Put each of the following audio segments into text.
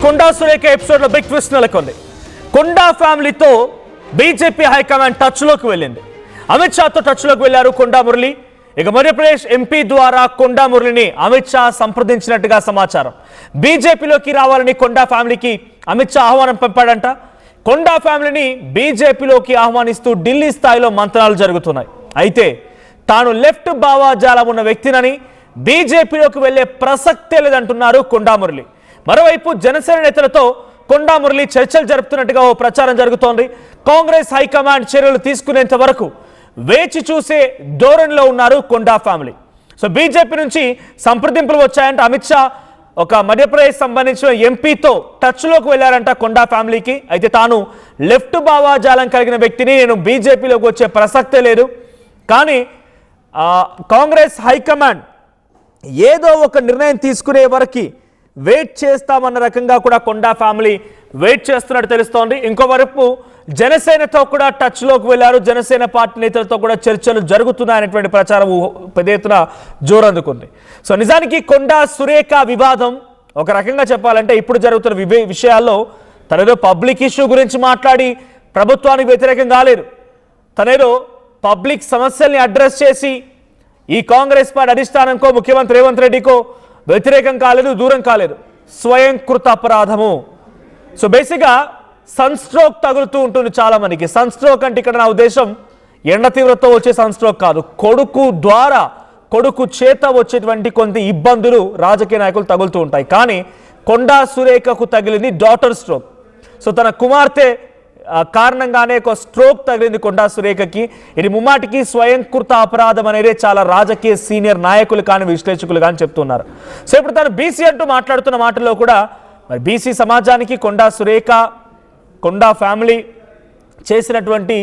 Konda Surekha episode లో big twist నెలకొంది. కొండా ఫ్యామిలీతో బీజేపీ హైకమాండ్ టచ్ లోకి వెళ్ళింది. అమిత్ షాతో టచ్ లోకి వెళ్లారు కొండా మురళి. ఇక మధ్యప్రదేశ్ ఎంపీ ద్వారా కొండా మురళిని అమిత్ షా సంప్రదించినట్టుగా సమాచారం. బీజేపీలోకి రావాలని కొండా ఫ్యామిలీకి అమిత్ షా ఆహ్వానం పంపాడంట. కొండా ఫ్యామిలీని బీజేపీలోకి ఆహ్వానిస్తూ ఢిల్లీ స్థాయిలో మంత్రాలు జరుగుతున్నాయి. అయితే తాను లెఫ్ట్ భావాజాలం ఉన్న వ్యక్తినని బీజేపీలోకి వెళ్లే ప్రసక్తే లేదంటున్నారు కొండా మురళి. మరోవైపు జనసేన నేతలతో కొండా మురళి చర్చలు జరుపుతున్నట్టుగా ఓ ప్రచారం జరుగుతోంది. కాంగ్రెస్ హైకమాండ్ చర్యలు తీసుకునేంత వరకు వేచి చూసే ధోరణిలో ఉన్నారు కొండా ఫ్యామిలీ. సో బీజేపీ నుంచి సంప్రదింపులు వచ్చాయంటే అమిత్ షా ఒక మధ్యప్రదేశ్ సంబంధించిన ఎంపీతో టచ్లోకి వెళ్ళారంట కొండా ఫ్యామిలీకి. అయితే తాను లెఫ్ట్ భావాజాలం కలిగిన వ్యక్తిని, నేను బీజేపీలోకి వచ్చే ప్రసక్తే లేదు, కానీ కాంగ్రెస్ హైకమాండ్ ఏదో ఒక నిర్ణయం తీసుకునే వరకు వెయిట్ చేస్తామన్న రకంగా కూడా కొండా ఫ్యామిలీ వెయిట్ చేస్తున్నట్టు తెలుస్తోంది. ఇంకోవైపు జనసేనతో కూడా టచ్లోకి వెళ్లారు. జనసేన పార్టీ నేతలతో కూడా చర్చలు జరుగుతున్నాయనేటువంటి ప్రచారం పెద్ద ఎత్తున జోరందుకుంది. సో నిజానికి కొండా సురేఖ వివాదం ఒక రకంగా చెప్పాలంటే ఇప్పుడు జరుగుతున్న విషయాల్లో తనేదో పబ్లిక్ ఇష్యూ గురించి మాట్లాడి ప్రభుత్వానికి వ్యతిరేకం కాలేదు. తనేదో పబ్లిక్ సమస్యల్ని అడ్రస్ చేసి ఈ కాంగ్రెస్ పార్టీ అధిష్టానంకో ముఖ్యమంత్రి రేవంత్ రెడ్డికో వ్యతిరేకం కాలేదు, దూరం కాలేదు. స్వయంకృత అపరాధము. సో బేసిక్గా సన్ స్ట్రోక్ తగులుతూ ఉంటుంది చాలా మందికి. సన్ స్ట్రోక్ అంటే ఇక్కడ నా ఉద్దేశం ఎండ తీవ్రతతో వచ్చే సన్ స్ట్రోక్ కాదు, కొడుకు చేత వచ్చేటువంటి కొన్ని ఇబ్బందులు రాజకీయ నాయకులు తగులుతూ ఉంటాయి. కానీ కొండా సురేఖకు తగిలింది డాటర్ స్ట్రోక్. సో తన కుమార్తె కారణంగానే ఒక స్ట్రోక్ తగిలింది కొండా సురేఖకి. ఇది ముమ్మాటికి స్వయంకృత అపరాధం అనేది చాలా రాజకీయ సీనియర్ నాయకులు కానీ విశ్లేషకులు కానీ చెప్తున్నారు. సో ఇప్పుడు తను బీసీ అంటూ మాట్లాడుతున్న మాటల్లో కూడా మరి బీసీ సమాజానికి కొండా సురేఖ, కొండా ఫ్యామిలీ చేసినటువంటి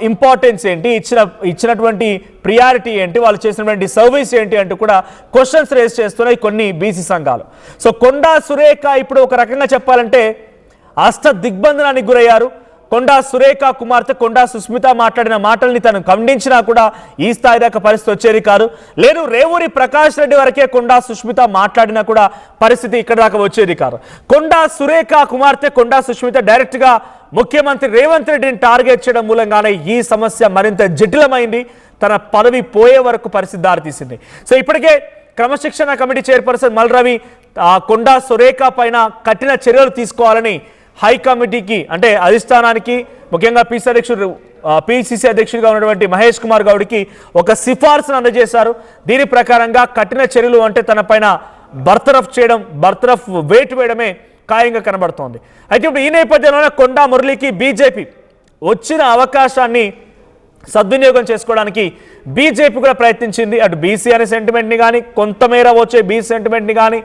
ఇంపార్టెన్స్ ఏంటి, ఇచ్చినటువంటి ప్రియారిటీ ఏంటి, వాళ్ళు చేసినటువంటి సర్వీస్ ఏంటి అంటూ కూడా క్వశ్చన్స్ రేస్ చేస్తున్నాయి కొన్ని బీసీ సంఘాలు. సో కొండా సురేఖ ఇప్పుడు ఒక రకంగా చెప్పాలంటే అష్ట దిగ్బంధనానికి గురయ్యారు. కొండా సురేఖ కుమార్తె కొండా సుస్మిత మాట్లాడిన మాటల్ని తను ఖండించినా కూడా ఈ స్థాయి దాకా పరిస్థితి వచ్చేది కాదు. లేదు రేవూరి ప్రకాష్ రెడ్డి వరకే కొండా సుస్మిత మాట్లాడినా కూడా పరిస్థితి ఇక్కడ దాకా వచ్చేది కాదు. కొండా సురేఖ కుమార్తె కొండా సుస్మిత డైరెక్ట్గా ముఖ్యమంత్రి రేవంత్ రెడ్డిని టార్గెట్ చేయడం మూలంగానే ఈ సమస్య మరింత జటిలమైంది. తన పదవి పోయే వరకు పరిస్థితి దారితీసింది. సో ఇప్పటికే క్రమశిక్షణ కమిటీ చైర్పర్సన్ మల్రవి కొండా సురేఖ పైన కఠిన చర్యలు తీసుకోవాలని హై కమిటీకి అంటే అధిష్టానానికి, ముఖ్యంగా పిసిసి అధ్యక్షుడిగా ఉన్నటువంటి మహేష్ కుమార్ గౌడ్కి ఒక సిఫార్సును అందజేశారు. దీని ప్రకారంగా కఠిన చర్యలు అంటే తన పైన బర్తరఫ్ వేటు వేయడమే ఖాయంగా కనబడుతోంది. అయితే ఇప్పుడు ఈ నేపథ్యంలోనే కొండా మురళికి బీజేపీ వచ్చిన అవకాశాన్ని సద్వినియోగం చేసుకోవడానికి బీజేపీ కూడా ప్రయత్నించింది. అటు బీసీ అనే సెంటిమెంట్ని కానీ, కొంతమేర వచ్చే బీసీ సెంటిమెంట్ని కానీ,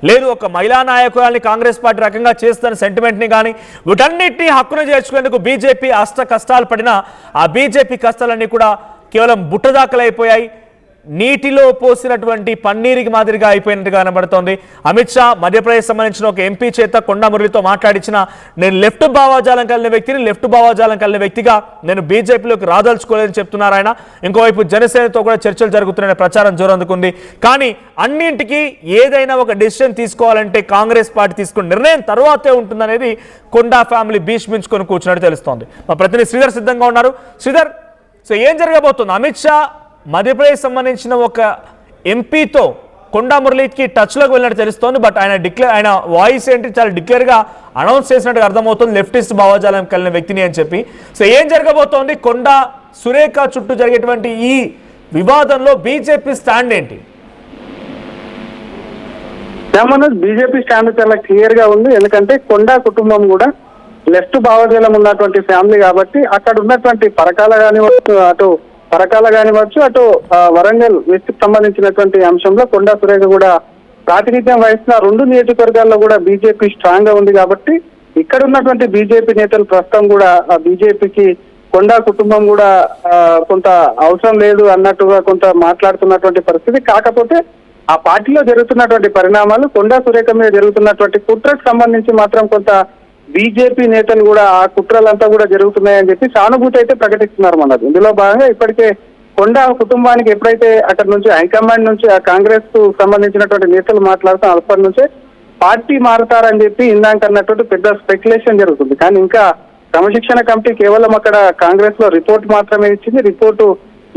లేదు ఒక మహిళా నాయకురాల్ని కాంగ్రెస్ పార్టీ రకంగా చేస్తున్న సెంటిమెంట్ని కానీ, వీటన్నిటినీ హక్కును చేర్చుకునేందుకు బీజేపీ అష్ట కష్టాలు పడినా ఆ బీజేపీ కష్టాలన్నీ కూడా కేవలం బుట్టదాఖలైపోయాయి. నీటిలో పోసినటువంటి పన్నీరికి మాదిరిగా అయిపోయినట్టుగా కనబడుతోంది. అమిత్ షా మధ్యప్రదేశ్ సంబంధించిన ఒక ఎంపీ చేత కొండా మురళితో మాట్లాడించిన నేను లెఫ్ట్ భావాజాలం కలిగిన వ్యక్తిగా నేను బీజేపీలోకి రాదలుచుకోలేదని చెప్తున్నారు ఆయన. ఇంకోవైపు జనసేనతో కూడా చర్చలు జరుగుతున్నాయనే ప్రచారం జోరందుకుంది. కానీ అన్నింటికీ ఏదైనా ఒక డెసిషన్ తీసుకోవాలంటే కాంగ్రెస్ పార్టీ తీసుకున్న నిర్ణయం తర్వాతే ఉంటుందనేది కొండా ఫ్యామిలీ భీష్మించుకొని కూర్చున్నట్టు తెలుస్తోంది. మా ప్రతినిధి శ్రీధర్ సిద్ధంగా ఉన్నారు. శ్రీధర్, సో ఏం జరగబోతుంది? అమిత్ షా మధ్యప్రదేశ్ సంబంధించిన ఒక ఎంపీతో కొండా మురళికి టచ్లోకి వెళ్ళినట్టు తెలుస్తోంది. బట్ ఆయన వాయిస్ ఏంటి చాలా డిక్లేర్గా అనౌన్స్ చేసినట్టు అర్థమవుతుంది, లెఫ్టిస్ట్ భావజాలం కలిగిన వ్యక్తిని అని చెప్పి. సో ఏం జరగబోతోంది? కొండా సురేఖ చుట్టూ జరిగేటువంటి ఈ వివాదంలో బీజేపీ స్టాండ్ ఏంటి? బీజేపీ స్టాండ్ చాలా క్లియర్ గా ఉంది. ఎందుకంటే కొండా కుటుంబం కూడా లెఫ్ట్ భావజాలం ఉన్నటువంటి ఫ్యామిలీ కాబట్టి అక్కడ ఉన్నటువంటి పరకాల కానివచ్చు అటు వరంగల్ వెస్ట్ సంబంధించినటువంటి అంశంలో కొండా సురేఖ కూడా ప్రాతినిధ్యం వహిస్తున్న 2 నియోజకవర్గాల్లో కూడా బీజేపీ స్ట్రాంగ్ గా ఉంది. కాబట్టి ఇక్కడ ఉన్నటువంటి బీజేపీ నేతలు ప్రస్తుతం కూడా బీజేపీకి కొండా కుటుంబం కూడా కొంత అవసరం లేదు అన్నట్టుగా కొంత మాట్లాడుతున్నటువంటి పరిస్థితి. కాకపోతే ఆ పార్టీలో జరుగుతున్నటువంటి పరిణామాలు, కొండా సురేఖ మీద జరుగుతున్నటువంటి కుట్రకు సంబంధించి మాత్రం కొంత బీజేపీ నేతలు కూడా ఆ కుట్రలంతా కూడా జరుగుతున్నాయని చెప్పి సానుభూతి అయితే ప్రకటిస్తున్నారు. మనది ఇందులో భాగంగా ఇప్పటికే కొండా కుటుంబానికి ఎప్పుడైతే అక్కడ నుంచి హైకమాండ్ నుంచి ఆ కాంగ్రెస్ కు సంబంధించినటువంటి నేతలు మాట్లాడుతూ అప్పటి నుంచే పార్టీ మారుతారని చెప్పి ఇందాక అన్నట్టు పెద్ద స్పెక్యులేషన్ జరుగుతుంది. కానీ ఇంకా క్రమశిక్షణ కమిటీ కేవలం అక్కడ కాంగ్రెస్ లో రిపోర్ట్ మాత్రమే ఇచ్చింది. రిపోర్టు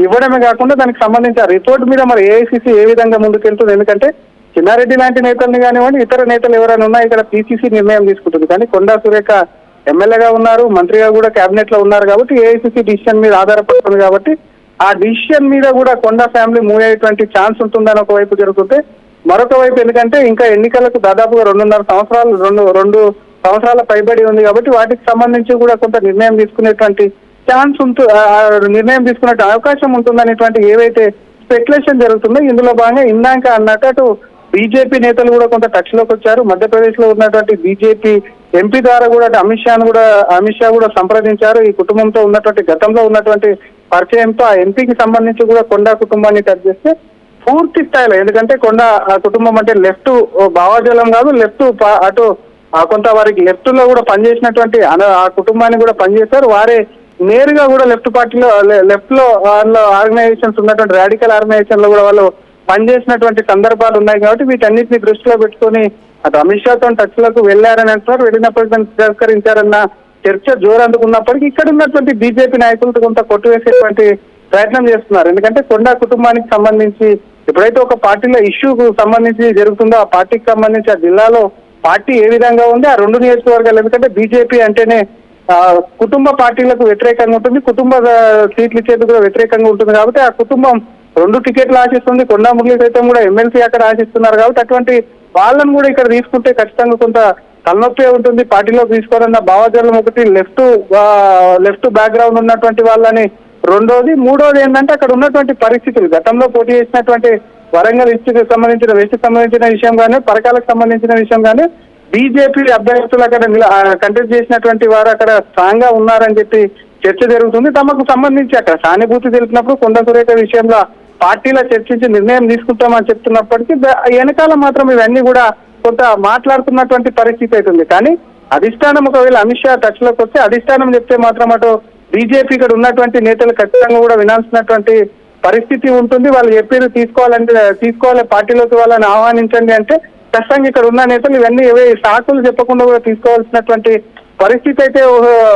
ఇవ్వడమే కాకుండా దానికి సంబంధించి ఆ రిపోర్ట్ మీద మరి ఏఐసిసి ఏ విధంగా ముందుకెళ్తుంది, ఎందుకంటే చిన్నారెడ్డి లాంటి నేతల్ని కానివ్వండి ఇతర నేతలు ఎవరైనా ఉన్నా ఇక్కడ పిసిసి నిర్ణయం తీసుకుంటుంది. కానీ కొండా సురేఖ ఎమ్మెల్యేగా ఉన్నారు, మంత్రిగా కూడా కేబినెట్ లో ఉన్నారు కాబట్టి ఏఐసిసి డిసిషన్ మీద ఆధారపడుతుంది. కాబట్టి ఆ డిసిషన్ మీద కూడా కొండా ఫ్యామిలీ మూవ్ అయ్యేటువంటి ఛాన్స్ ఉంటుందని ఒకవైపు జరుగుతుంటే, మరొక వైపు ఎందుకంటే ఇంకా ఎన్నికలకు దాదాపుగా 2 సంవత్సరాల పైబడి ఉంది కాబట్టి వాటికి సంబంధించి కూడా కొంత నిర్ణయం తీసుకునేటువంటి ఛాన్స్ నిర్ణయం తీసుకునే అవకాశం ఉంటుందనేటువంటి ఏవైతే స్పెక్యులేషన్ జరుగుతుందో ఇందులో భాగంగా ఇందాక అన్నట్టు బీజేపీ నేతలు కూడా కొంత టచ్ లోకి వచ్చారు. మధ్యప్రదేశ్ లో ఉన్నటువంటి బీజేపీ ఎంపీ ద్వారా కూడా అమిత్ షా కూడా సంప్రదించారు. ఈ కుటుంబంతో ఉన్నటువంటి గతంలో ఉన్నటువంటి పరిచయంతో ఆ ఎంపీకి సంబంధించి కూడా కొండా కుటుంబాన్ని టచ్ చేస్తే పూర్తి స్థాయిలో, ఎందుకంటే కొండా కుటుంబం అంటే లెఫ్ట్ భావాజలం కాదు, లెఫ్ట్ అటు కొంత వారికి లెఫ్ట్ లో కూడా పనిచేసినటువంటి ఆ కుటుంబాన్ని కూడా పనిచేశారు. వారే నేరుగా కూడా లెఫ్ట్ పార్టీలో లెఫ్ట్ లో ఆర్గనైజేషన్స్ ఉన్నటువంటి రాడికల్ ఆర్గనైజేషన్ లో కూడా వాళ్ళు పనిచేసినటువంటి సందర్భాలు ఉన్నాయి. కాబట్టి వీటన్నిటిని దృష్టిలో పెట్టుకొని అటు అమిత్ షాతో టచ్ లకు వెళ్లారని అంటున్నారు. వెళ్ళినప్పటికీ దాన్ని తిరస్కరించారన్న చర్చ జోరు అందుకున్నప్పటికీ ఇక్కడ ఉన్నటువంటి బీజేపీ నాయకులతో కొంత కొట్టువేసేటువంటి ప్రయత్నం చేస్తున్నారు. ఎందుకంటే కొండా కుటుంబానికి సంబంధించి ఎప్పుడైతే ఒక పార్టీలో ఇష్యూకు సంబంధించి జరుగుతుందో ఆ పార్టీకి సంబంధించి ఆ జిల్లాలో పార్టీ ఏ విధంగా ఉంది, ఆ 2 నియోజకవర్గాలు, ఎందుకంటే బీజేపీ అంటేనే కుటుంబ పార్టీలకు వ్యతిరేకంగా ఉంటుంది, కుటుంబ సీట్లు ఇచ్చేందుకు కూడా వ్యతిరేకంగా ఉంటుంది. కాబట్టి ఆ కుటుంబం 2 టికెట్లు ఆశిస్తుంది. కొండా మురళి సైతం కూడా ఎమ్మెల్సీ అక్కడ ఆశిస్తున్నారు. కాబట్టి అటువంటి వాళ్ళని కూడా ఇక్కడ తీసుకుంటే ఖచ్చితంగా కొంత తలనొప్పి ఉంటుంది. పార్టీలోకి తీసుకోవాలన్న భావజాలం ఒకటి, లెఫ్ట్ బ్యాక్గ్రౌండ్ ఉన్నటువంటి వాళ్ళని రెండోది, మూడోది ఏంటంటే అక్కడ ఉన్నటువంటి పరిస్థితులు, గతంలో పోటీ చేసినటువంటి వరంగల్ ఈస్ట్కి సంబంధించిన వెస్ట్కి సంబంధించిన విషయం కానీ పరకాలకు సంబంధించిన విషయం కానీ బీజేపీ అభ్యర్థులు అక్కడ కంటెస్ట్ చేసినటువంటి వారు అక్కడ స్ట్రాంగ్ గా ఉన్నారని చెప్పి చర్చ జరుగుతుంది. తమకు సంబంధించి అక్కడ సానుభూతి తెలిపినప్పుడు కొండా సురేఖ విషయంలో పార్టీలో చర్చించి నిర్ణయం తీసుకుంటామని చెప్తున్నప్పటికీ వెనకాల మాత్రం ఇవన్నీ కూడా కొంత మాట్లాడుతున్నటువంటి పరిస్థితి అవుతుంది. కానీ అధిష్టానం ఒకవేళ అమిత్ షా టచ్ లోకి వస్తే అధిష్టానం చెప్తే మాత్రం అటు బీజేపీ ఇక్కడ ఉన్నటువంటి నేతలు ఖచ్చితంగా కూడా వినాల్సినటువంటి పరిస్థితి ఉంటుంది. వాళ్ళు చెప్పేది తీసుకోవాలి, పార్టీలోకి వాళ్ళని ఆహ్వానించండి అంటే ఖచ్చితంగా ఇక్కడ ఉన్న నేతలు ఇవన్నీ సాకులు చెప్పకుండా కూడా తీసుకోవాల్సినటువంటి పరిస్థితి అయితే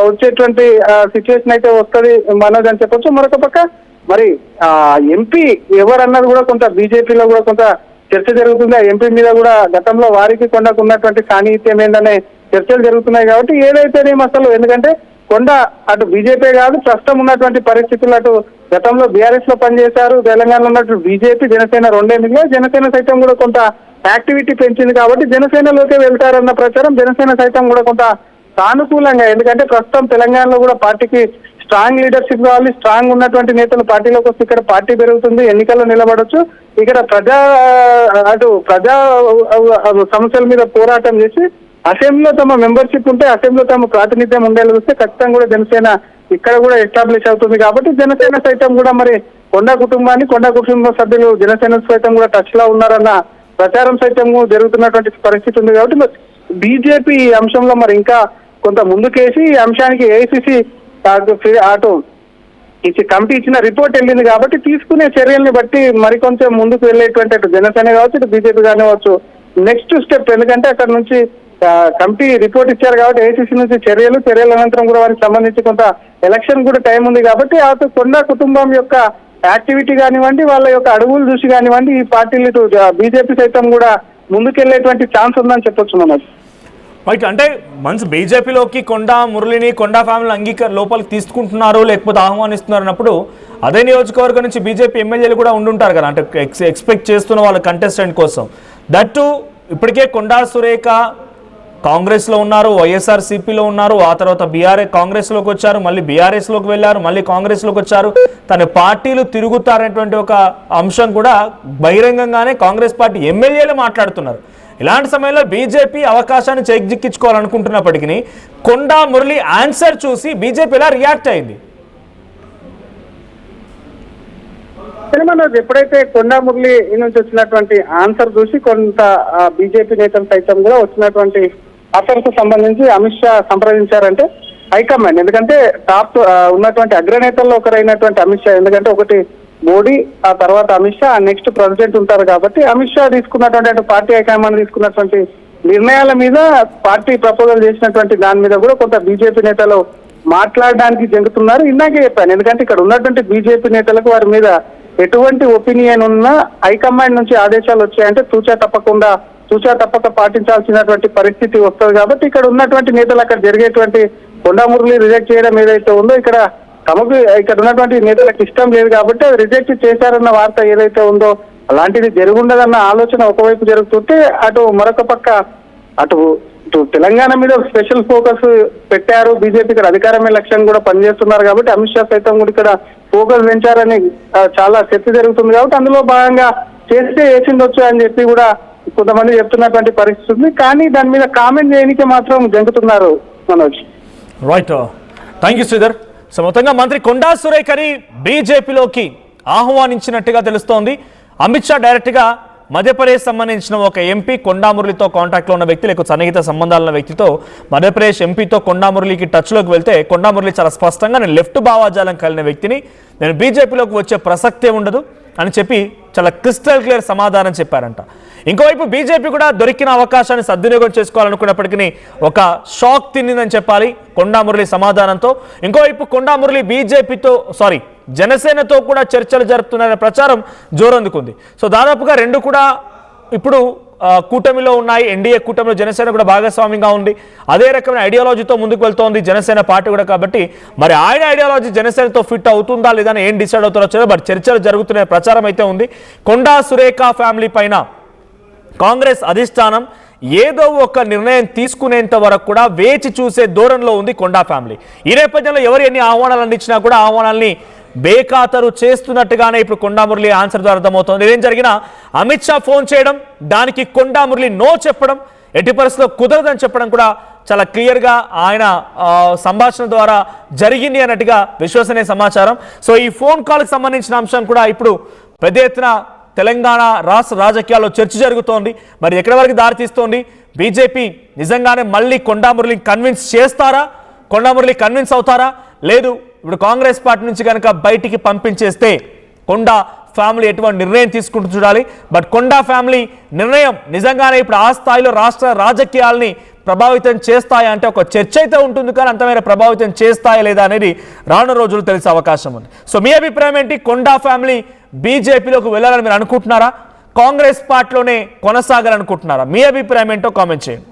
వచ్చేటువంటి సిచ్యువేషన్ అయితే వస్తుంది మనోజ్ అని చెప్పొచ్చు. మరొక పక్క మరి ఎంపీ ఎవరన్నది కూడా కొంత బీజేపీలో కూడా కొంత చర్చ జరుగుతుంది. ఆ ఎంపీ మీద కూడా గతంలో వారికి కొండకు ఉన్నటువంటి సాన్నిహిత్యం ఏందనే చర్చలు జరుగుతున్నాయి. కాబట్టి ఏదైతేనేం అసలు, ఎందుకంటే కొండ అటు బీజేపీ కాదు, ప్రస్తుతం ఉన్నటువంటి పరిస్థితులు అటు గతంలో బీఆర్ఎస్ లో పనిచేశారు, తెలంగాణలో ఉన్నటువంటి బీజేపీ జనసేన రెండే మిగిలిన, జనసేన సైతం కూడా కొంత యాక్టివిటీ పెంచింది కాబట్టి జనసేనలోకే వెళ్తారన్న ప్రచారం జనసేన సైతం కూడా కొంత సానుకూలంగా, ఎందుకంటే ప్రస్తుతం తెలంగాణలో కూడా పార్టీకి స్ట్రాంగ్ లీడర్షిప్ కావాలి, స్ట్రాంగ్ ఉన్నటువంటి నేతలు పార్టీలోకి వస్తే ఇక్కడ పార్టీ పెరుగుతుంది, ఎన్నికల్లో నిలబడొచ్చు, ఇక్కడ ప్రజా సమస్యల మీద పోరాటం చేసి అసెంబ్లీలో తమ మెంబర్షిప్ ఉంటే అసెంబ్లీలో తమ ప్రాతినిధ్యం ఉండేలా చూస్తే ఖచ్చితంగా కూడా జనసేన ఇక్కడ కూడా ఎస్టాబ్లిష్ అవుతుంది. కాబట్టి జనసేన సైతం కూడా మరి కొండా కుటుంబ సభ్యులు జనసేన సైతం కూడా టచ్ లో ఉన్నారన్న ప్రచారం సైతం జరుగుతున్నటువంటి పరిస్థితి ఉంది. కాబట్టి బీజేపీ ఈ అంశంలో మరి ఇంకా కొంత ముందుకేసి ఈ అంశానికి ఏఐసిసి అటు కమిటీ ఇచ్చిన రిపోర్ట్ వెళ్ళింది కాబట్టి తీసుకునే చర్యల్ని బట్టి మరికొంచెం ముందుకు వెళ్ళేటువంటి అటు జనసేన కావచ్చు, ఇటు బీజేపీ కానివచ్చు నెక్స్ట్ స్టెప్, ఎందుకంటే అక్కడ నుంచి కమిటీ రిపోర్ట్ ఇచ్చారు కాబట్టి ఏఐసిసి నుంచి చర్యల అనంతరం కూడా వారికి సంబంధించి కొంత ఎలక్షన్ కూడా టైం ఉంది. కాబట్టి ఆ కొండా కుటుంబం యొక్క యాక్టివిటీ కానివ్వండి, వాళ్ళ యొక్క అడుగులు చూసి కానివ్వండి, ఈ పార్టీలు ఇటు బీజేపీ సైతం కూడా ముందుకెళ్లేటువంటి ఛాన్స్ ఉందని చెప్పొచ్చు మనది. రైట్, అంటే మనసు బీజేపీలోకి కొండా మురళిని కొండా ఫ్యామిలీ లోపలికి తీసుకుంటున్నారు లేకపోతే ఆహ్వానిస్తున్నారు అన్నప్పుడు అదే నియోజకవర్గం నుంచి బీజేపీ ఎమ్మెల్యేలు కూడా ఉండుంటారు కదా, అంటే ఎక్స్పెక్ట్ చేస్తున్న వాళ్ళ కంటెస్టెంట్ కోసం. దట్టు ఇప్పటికే కొండా సురేఖ కాంగ్రెస్లో ఉన్నారు, వైఎస్ఆర్సీపీలో ఉన్నారు, ఆ తర్వాత కాంగ్రెస్లోకి వచ్చారు, మళ్ళీ బీఆర్ఎస్లోకి వెళ్ళారు, మళ్ళీ కాంగ్రెస్లోకి వచ్చారు. తన పార్టీలు తిరుగుతారనేటువంటి ఒక అంశం కూడా బహిరంగంగానే కాంగ్రెస్ పార్టీ ఎమ్మెల్యేలు మాట్లాడుతున్నారు. ఇలాంటి సమయంలో బీజేపీ అవకాశాన్ని చేజిక్కించుకోవాలనుకుంటున్నప్పటికీ కొండా మురళి ఆన్సర్ చూసి బీజేపీ ఎలా రియాక్ట్ అయింది? ఎప్పుడైతే కొండా మురళి నుంచి వచ్చినటువంటి ఆన్సర్ చూసి కొంత బీజేపీ నేతలు సైతం కూడా వచ్చినటువంటి అతనికి సంబంధించి అమిత్ షా సంప్రదించారంటే హైకమాండ్, ఎందుకంటే టాప్ ఉన్నటువంటి అగ్రనేతల్లో ఒకరైనటువంటి అమిత్ షా, ఎందుకంటే ఒకటి మోడీ, ఆ తర్వాత అమిత్ షా, నెక్స్ట్ ప్రెసిడెంట్ ఉంటారు కాబట్టి అమిత్ షా తీసుకున్నటువంటి పార్టీ హైకమాండ్ తీసుకున్నటువంటి నిర్ణయాల మీద పార్టీ ప్రపోజల్ చేసినటువంటి దాని మీద కూడా కొంత బీజేపీ నేతలు మాట్లాడడానికి జంగుతున్నారు. ఇందాకే చెప్పాను, ఎందుకంటే ఇక్కడ ఉన్నటువంటి బీజేపీ నేతలకు వారి మీద ఎటువంటి ఒపీనియన్ ఉన్నా హైకమాండ్ నుంచి ఆదేశాలు వచ్చాయంటే తూచా తప్పక పాటించాల్సినటువంటి పరిస్థితి వస్తుంది. కాబట్టి ఇక్కడ ఉన్నటువంటి నేతలు అక్కడ జరిగేటువంటి కొండా మురళి రిజెక్ట్ చేయడం ఏదైతే ఉందో ఇక్కడ ఉన్నటువంటి నేతలకు ఇష్టం లేదు కాబట్టి అది రిజెక్ట్ చేశారన్న వార్త ఏదైతే ఉందో అలాంటిది జరుగుండదన్న ఆలోచన ఒకవైపు జరుగుతుంటే మరొక పక్క అటు తెలంగాణ మీద స్పెషల్ ఫోకస్ పెట్టారు బీజేపీ, ఇక్కడ అధికారమే లక్ష్యం కూడా పనిచేస్తున్నారు కాబట్టి అమిత్ షా సైతం కూడా ఇక్కడ ఫోకస్ పెంచారని చాలా చర్చ జరుగుతుంది. కాబట్టి అందులో భాగంగా చేస్తే వేసిండొచ్చు అని చెప్పి కూడా కొంతమంది చెప్తున్నటువంటి పరిస్థితి ఉంది. కానీ దాని మీద కామెంట్ చేయడానికి మాత్రం జంకుతున్నారు Manoj. Right, thank you Sridhar. So మొత్తంగా మంత్రి కొండా సురేఖని బీజేపీలోకి ఆహ్వానించినట్టుగా తెలుస్తోంది. అమిత్ షా డైరెక్ట్గా మధ్యప్రదేశ్ సంబంధించిన ఒక ఎంపీ కొండా మురళితో కాంటాక్ట్లో ఉన్న వ్యక్తి, లేకపోతే సన్నిహిత సంబంధాలున్న వ్యక్తితో మధ్యప్రదేశ్ ఎంపీతో కొండా మురళికి టచ్లోకి వెళ్తే కొండా మురళి చాలా స్పష్టంగా నేను లెఫ్ట్ భావాజాలం కలిగిన వ్యక్తిని, నేను బీజేపీలోకి వచ్చే ప్రసక్తే ఉండదు అని చెప్పి చాలా క్రిస్టల్ క్లియర్ సమాధానం చెప్పారంట. ఇంకోవైపు బీజేపీ కూడా దొరికిన అవకాశాన్ని సద్వినియోగం చేసుకోవాలనుకున్నప్పటికీ ఒక షాక్ తిన్నిందని చెప్పాలి కొండా మురళి సమాధానంతో. ఇంకోవైపు కొండా మురళి జనసేనతో కూడా చర్చలు జరుపుతున్నారనే ప్రచారం జోరందుకుంది. సో దాదాపుగా రెండు కూడా ఇప్పుడు కూటమిలో ఉన్నాయి. ఎన్డీఏ కూటమిలో జనసేన కూడా భాగస్వామ్యంగా ఉంది. అదే రకమైన ఐడియాలజీతో ముందుకు వెళ్తోంది జనసేన పార్టీ కూడా. కాబట్టి మరి ఆయన ఐడియాలజీ జనసేనతో ఫిట్ అవుతుందా లేదా అని ఏం డిసైడ్ అవుతారో బట్ చర్చలు జరుగుతున్న ప్రచారం అయితే ఉంది. కొండా సురేఖ ఫ్యామిలీ పైన కాంగ్రెస్ అధిష్టానం ఏదో ఒక నిర్ణయం తీసుకునేంత వరకు కూడా వేచి చూసే ధోరణిలో ఉంది కొండా ఫ్యామిలీ. ఈ నేపథ్యంలో ఎవరు ఎన్ని ఆహ్వానాలు అందించినా కూడా ఆహ్వానాల్ని బేఖాతరు చేస్తున్నట్టుగానే ఇప్పుడు కొండా మురళి ఆన్సర్ ద్వారా అర్థమవుతోంది. ఏం జరిగినా అమిత్ షా ఫోన్ చేయడం, దానికి కొండా మురళి నో చెప్పడం, ఎట్టి పరిస్థితుల్లో కుదరదని చెప్పడం కూడా చాలా క్లియర్గా ఆయన సంభాషణ ద్వారా జరిగింది అన్నట్టుగా విశ్వసనీయ సమాచారం. సో ఈ ఫోన్ కాల్కి సంబంధించిన అంశం కూడా ఇప్పుడు పెద్ద ఎత్తున తెలంగాణ రాష్ట్ర రాజకీయాల్లో చర్చ జరుగుతోంది. మరి ఎక్కడి వరకు దారితీస్తోంది? బీజేపీ నిజంగానే మళ్ళీ కొండా మురళిని కన్విన్స్ చేస్తారా? కొండా మురళి కన్విన్స్ అవుతారా? లేదు ఇప్పుడు కాంగ్రెస్ పార్టీ నుంచి కనుక బయటికి పంపించేస్తే కొండా ఫ్యామిలీ ఎటువంటి నిర్ణయం తీసుకుంటూ చూడాలి. బట్ కొండా ఫ్యామిలీ నిర్ణయం నిజంగానే ఇప్పుడు ఆ స్థాయిలో రాష్ట్ర రాజకీయాల్ని ప్రభావితం చేస్తాయా అంటే ఒక చర్చ అయితే ఉంటుంది, కానీ అంతమైన ప్రభావితం చేస్తాయా లేదా అనేది రానున్న రోజులు తెలిసే అవకాశం ఉంది. సో మీ అభిప్రాయం ఏంటి? కొండా ఫ్యామిలీ బీజేపీలోకి వెళ్ళాలని మీరు అనుకుంటున్నారా? కాంగ్రెస్ పార్టీలోనే కొనసాగాలనుకుంటున్నారా? మీ అభిప్రాయం ఏంటో కామెంట్ చేయండి.